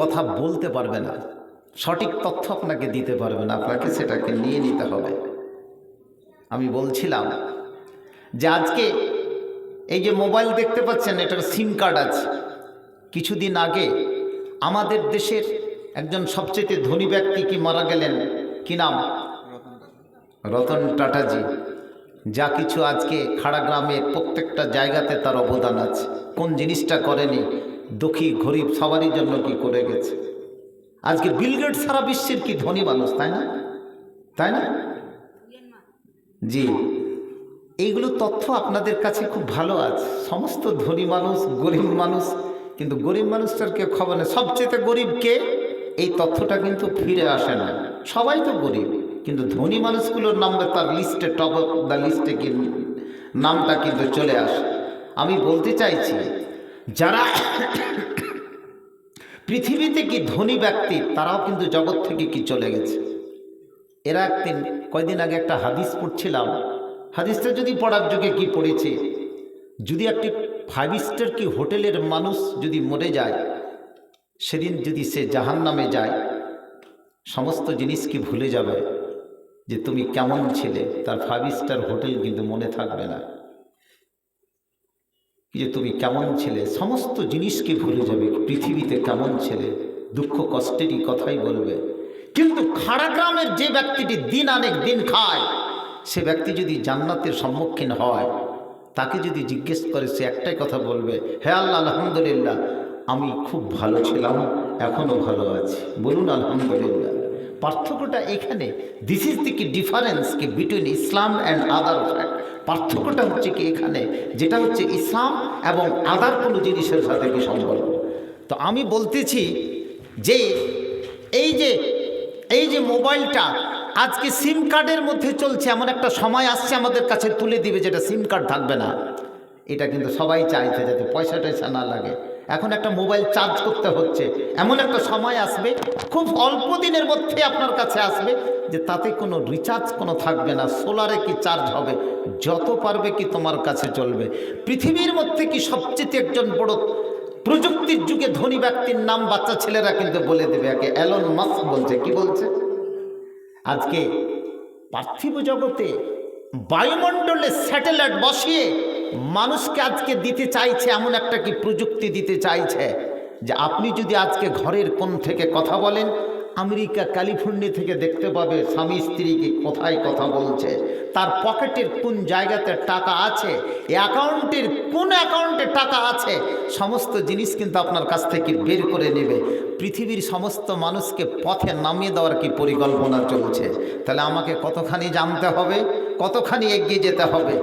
কথা বলতে পারবে না, সঠিক তথ্য আপনাকে দিতে পারবে না, আপনাকে সেটাকে নিয়ে নিতে হবে। আমি বলছিলাম যে আজকে এই যে মোবাইল দেখতে পাচ্ছেন, এটার সিম কার্ড আছে। কিছুদিন আগে আমাদের দেশের একজন সবচেয়ে ধনী ব্যক্তি কি মারা গেলেন, কি নাম? রতন টাটাজি। যা কিছু আজকে খাড়াগ্রামের প্রত্যেকটা জায়গাতে তার অবদান আছে। কোন জিনিসটা করেনি, দুঃখী গরিব সবারই জন্য কি করে গেছে। আজকে বিল গেটস সারা বিশ্বের কি ধনী মানুষ, তাই না? তাই না? জি, এইগুলো তথ্য আপনাদের কাছে খুব ভালো আছে। সমস্ত ধনী মানুষ, গরিব মানুষ, কিন্তু গরিব মানুষটার কেউ খবর নেই। সবচেয়ে গরিব কে, এই তথ্যটা কিন্তু ফিরে আসে না। সবাই তো গরিব, কিন্তু ধনী মানুষগুলোর নামে তার লিস্টে, টপ অফ দ্য লিস্টে কি নামটা কিন্তু চলে আসে। আমি বলতে চাইছি, যারা পৃথিবীতে কি ধনী ব্যক্তি, তারাও কিন্তু জগৎ থেকে কি চলে গেছে। এরা একদিন, কয়দিন আগে একটা হাদিস পড়ছিলাম। হাদিসটা যদি পড়ার যুগে কি পড়েছে, যদি একটি 5 স্টার কি হোটেলের মানুষ যদি মরে যায়, সেদিন যদি সে জাহান্নামে যায়, সমস্ত জিনিস কি ভুলে যাবে, যে তুমি কেমন ছিলে। তার 5 স্টার হোটেল কিন্তু মনে থাকবে না, যে তুমি কেমন ছিলে, সমস্ত জিনিসকে ভুলে যাবে। পৃথিবীতে কেমন ছিলে, দুঃখ কষ্টেরই কথাই বলবে। কিন্তু খাড়াগ্রামের যে ব্যক্তিটি দিন আনেক দিন খায়, সে ব্যক্তি যদি জান্নাতের সম্মুখীন হয়, তাকে যদি জিজ্ঞেস করে, সে একটাই কথা বলবে, হে আল্লাহ, আলহামদুলিল্লাহ, আমি খুব ভালো ছিলাম, এখনও ভালো আছি। বলুন আলহামদুলিল্লাহ। পার্থক্যটা এখানে। দিস ইজ দি কি ডিফারেন্স কি between Islam and other fact. পার্থক্যটা হচ্ছে কি এখানে, যেটা হচ্ছে ইসলাম এবং আদার কোনো জিনিসের সাথে কি সম্পর্ক। তো আমি বলতেছি যে এই যে মোবাইলটা আজকে সিম কার্ডের মধ্যে চলছে, এমন একটা সময় আসছে আমাদের কাছে তুলে দিবে যেটা সিম কার্ড থাকবে না। এটা কিন্তু সবাই চাইছে যাতে পয়সা টয়সা না লাগে। এখন একটা মোবাইল চার্জ করতে হচ্ছে, এমন একটা সময় আসবে, খুব অল্প দিনের মধ্যে আপনার কাছে আসবে, যে তাতে কোনো রিচার্জ কোনো থাকবে না, সোলারে কি চার্জ হবে, যত পারবে কি তোমার কাছে চলবে। পৃথিবীর মধ্যে কি সবচেয়ে একজন বড় প্রযুক্তির যুগে ধনী ব্যক্তির নাম বাচ্চা ছেলেরা কিন্তু বলে দেবে, একে এলন মাস্ক বলছে। কি বলছে? আজকে পার্থিব জগতে বায়ুমণ্ডলে স্যাটেলাইট বসিয়ে মানুষকে আজকে দিতে চাইছে, এমন একটা কি প্রযুক্তি দিতে চাইছে, যে আপনি যদি আজকে ঘরের কোণ থেকে কথা বলেন, আমেরিকা ক্যালিফোর্নিয়া থেকে দেখতে পাবে স্বামী স্ত্রীকে কোথায় কথা বলছে, তার পকেটের কোন জায়গাতে টাকা আছে, অ্যাকাউন্টের কোন অ্যাকাউন্টে টাকা আছে, সমস্ত জিনিস কিন্তু আপনার কাছ থেকে বের করে নেবে। পৃথিবীর সমস্ত মানুষকে পথে নামিয়ে দেওয়ার কি পরিকল্পনা চলছে। তাহলে আমাকে কতখানি জানতে হবে, কতখানি এগিয়ে যেতে হবে।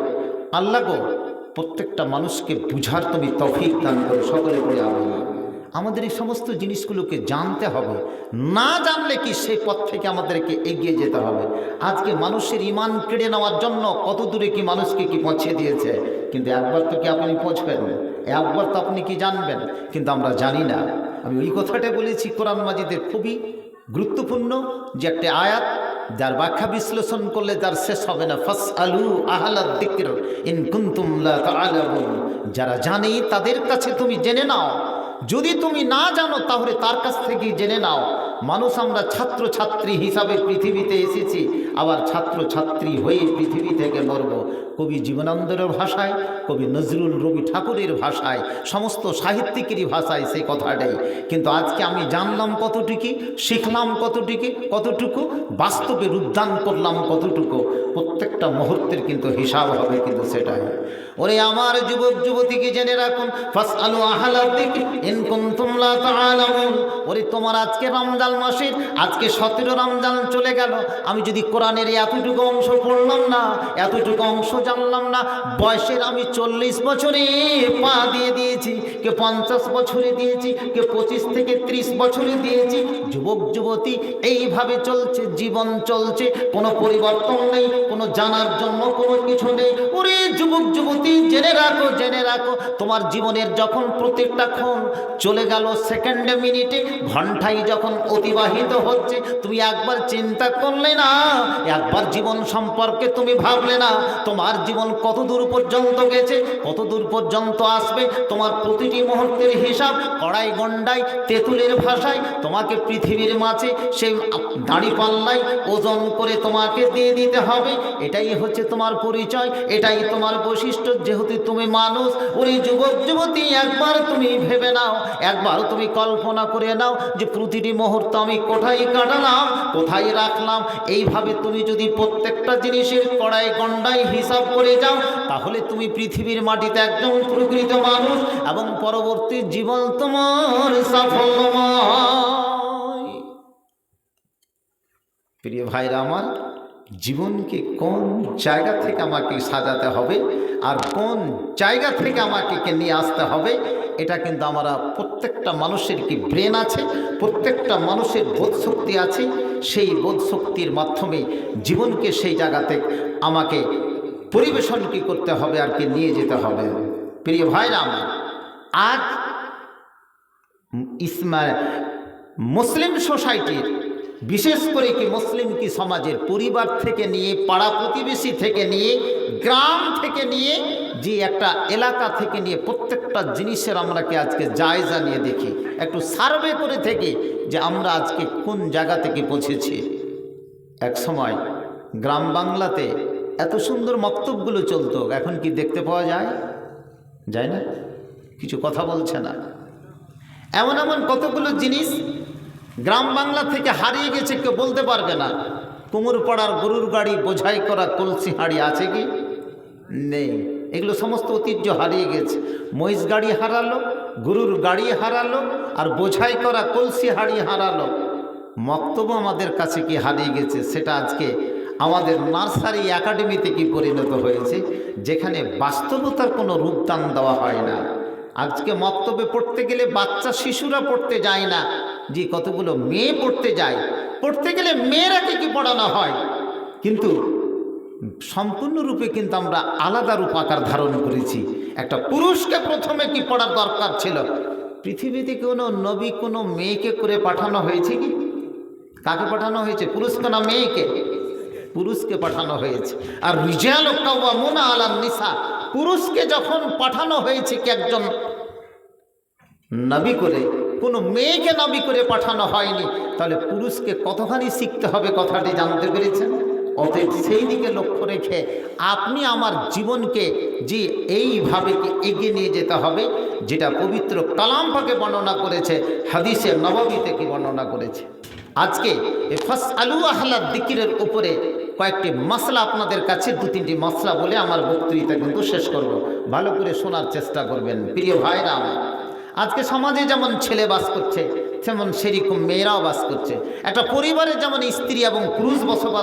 আল্লাহ গো, প্রত্যেকটা মানুষকে বুঝার তুমি তৌফিক দান করো, সকলে করে আমিন। আমাদের এই সমস্ত জিনিসগুলোকে জানতে হবে, না জানলে কি সেই পথ থেকে আমাদেরকে এগিয়ে যেতে হবে। আজকে মানুষের ঈমান কেড়ে নেওয়ার জন্য কত দূরে কি মানুষকে কি পৌঁছে দিয়েছে, কিন্তু একবার তো কি আপনি পৌঁছবেন, একবার তো আপনি কি জানবেন, কিন্তু আমরা জানি না। আমি ওই কথাটা বলেছি, কোরআন মাজিদের খুবই গুরুত্বপূর্ণ যে একটা আয়াত, যার ব্যাখ্যা বিশ্লেষণ করলে যার শেষ হবে না। ফাসআলু আহলাদ যিকর ইন কুনতুম লা তা'লামুন। যারা জানে তাদের কাছে তুমি জেনে নাও, যদি তুমি না জানো তাহলে তার কাছ থেকে জেনে নাও। মানুষ আমরা ছাত্র ছাত্রী হিসাবে পৃথিবীতে এসেছি, আবার ছাত্র ছাত্রী হয়ে পৃথিবী থেকে মরব। কবি জীবনানন্দের ভাষায়, কবি নজরুল রবি ঠাকুরের ভাষায়, সমস্ত সাহিত্যিকেরই ভাষায় সেই কথাটাই। কিন্তু আজকে আমি জানলাম কতটুকু, শিখলাম কতটুকু, বাস্তবে রূপদান করলাম কতটুকু, প্রত্যেকটা মুহূর্তের কিন্তু হিসাব হবে, কিন্তু সেটাই। ওরে আমার যুবক যুবতীকে জেনে রাখুন, ফাসআলু আহলা যিকর ইন কুনতুম লা তা'লামুন। ওরে তোমার আজকে রমজান মাসের আজকে 17 রমজান চলে গেল, আমি যদি কোরআনের এতটুকু অংশ পড়লাম না, এতটুকু অংশ জানলাম না, বয়সের আমি 40 বছরে পা দিয়ে দিয়েছি, কে 50 বছরে দিয়েছি, কে 25 থেকে 30 বছরে দিয়েছি। যুবক যুবতী এইভাবে চলছে, জীবন চলছে, কোনো পরিবর্তন নেই, কোনো জানার জন্য কোনো কিছু নেই। ওরে যুবক যুবতী জেনে রাখো, তোমার জীবনের যখন প্রত্যেকটা ক্ষণ চলে গেল, সেকেন্ডে মিনিটে ঘন্টায় যখন অতিবাহিত হচ্ছে, তুমি একবার চিন্তা করলে না, একবার জীবন সম্পর্কে তুমি ভাবলে না, তোমার জীবন কত দূর পর্যন্ত গেছে, কত দূর পর্যন্ত আসবে। তোমার প্রতিটি মুহূর্তের হিসাব কড়াই গন্ডায় তেঁতুলের ভাষায় তোমাকে পৃথিবীর মাঝে সেই দাঁড়িপাল্লায় ওজন করে তোমাকে দিয়ে দিতে হবে। এটাই হচ্ছে তোমার পরিচয়, এটাই তোমার বৈশিষ্ট্য, যেহেতু তুমি মানুষ। ওই যুবক যুবতী, একবার তুমি ভেবে নাও, একবার তুমি কল্পনা করে নাও যে প্রতিটি মুহূর্ত আমি কোথায় কাটালাম, কোথায় রাখলাম। এইভাবে তুমি যদি প্রত্যেকটা জিনিসের কড়াই গন্ডায় হিসাব করে যাও, তাহলে তুমি পৃথিবীর মাটিতে একজন প্রকৃত মানুষ এবং পরবর্তী জীবন তোমার সাফল্যময়। প্রিয় ভাইরা আমার, জীবনকে কোন জায়গা থেকে আমাকে সাজাতে হবে আর কোন জায়গা থেকে আমাকে নিয়ে আসতে হবে, এটা কিন্তু আমরা প্রত্যেকটা মানুষের কি ব্রেন আছে, প্রত্যেকটা মানুষের বোধশক্তি আছে। সেই বোধশক্তির মাধ্যমে জীবনকে সেই জায়গাতে আমাকে পরিবেশন কি করতে হবে আর কি নিয়ে যেতে হবে। প্রিয় ভাইরা আমার, আজ মুসলিম সোসাইটির, বিশেষ করে কি মুসলিম কি সমাজের পরিবার থেকে নিয়ে, পাড়া প্রতিবেশী থেকে নিয়ে, গ্রাম থেকে নিয়ে, যে একটা এলাকা থেকে নিয়ে প্রত্যেকটা জিনিসের আমরা কি আজকে জায়জা নিয়ে দেখি, একটু সার্ভে করে থেকে যে আমরা আজকে কোন জায়গা থেকে পৌঁছেছি। এক সময় গ্রাম বাংলাতে এত সুন্দর মক্তবগুলো চলতো, এখন কি দেখতে পাওয়া যায়? যায় না, কিছু কথা বলছে না। এমন এমন কতগুলো জিনিস গ্রাম বাংলা থেকে হারিয়ে গেছে, কেউ বলতে পারবে না। কুমোর পাড়ার গরুর গাড়ি, বোঝাই করা কলসি হাঁড়ি আছে কি? নেই। এগুলো সমস্ত ঐতিহ্য হারিয়ে গেছে। মহিষ গাড়ি হারালো, গরুর গাড়ি হারালো, আর বোঝাই করা কলসি হাঁড়ি হারালো। মক্তব্য আমাদের কাছে কি হারিয়ে গেছে, সেটা আজকে আমাদের নার্সারি একাডেমিতে কি পরিণত হয়েছে, যেখানে বাস্তবতার কোনো রূপদান দেওয়া হয় না। আজকে মক্তবে পড়তে গেলে বাচ্চা শিশুরা পড়তে যায় না, যে কতগুলো মেয়ে পড়তে যায়। পড়তে গেলে মেয়েরাকে কি পড়ানো হয়, কিন্তু সম্পূর্ণরূপে কিন্তু আমরা আলাদা রূপ আকার ধারণ করেছি। একটা পুরুষকে প্রথমে কি পড়ার দরকার ছিল? পৃথিবীতে কোনো নবী কোনো মেয়েকে করে পাঠানো হয়েছে কি? কাকে পাঠানো হয়েছে? পুরুষকে না মেয়েকে? পুরুষকে পাঠানো হয়েছে। আর রিজালু কাওয়ামুনা আলান নিসা, পুরুষকে যখন পাঠানো হয়েছে কি একজন নবী করে, কোনো মেয়েকে নবী করে পাঠানো হয়নি, তাহলে পুরুষকে কতখানি শিখতে হবে কথাটি জানতে পেরেছেন? অতএব সেই দিকে লক্ষ্য রেখে আপনি আমার জীবনকে যে এইভাবে কি এগিয়ে নিয়ে যেতে হবে, যেটা পবিত্র কালাম পাকে বর্ণনা করেছে, হাদিসে নববীতে কি বর্ণনা করেছে। আজকে ফাসআলু আহলা যিকরের উপরে কয়েকটি মাসলা আপনাদের কাছে, দু তিনটি মাসলা বলে আমার বক্তৃতা কিন্তু শেষ করব। ভালো করে শোনার চেষ্টা করবেন। প্রিয় ভাইরা আমার, আজকে সমাজে যেমন ছেলে বাস করছে, তেমন সেরকম মেয়েরাও বাস করছে। একটা পরিবারে যেমন স্ত্রী এবং পুরুষ বসবাস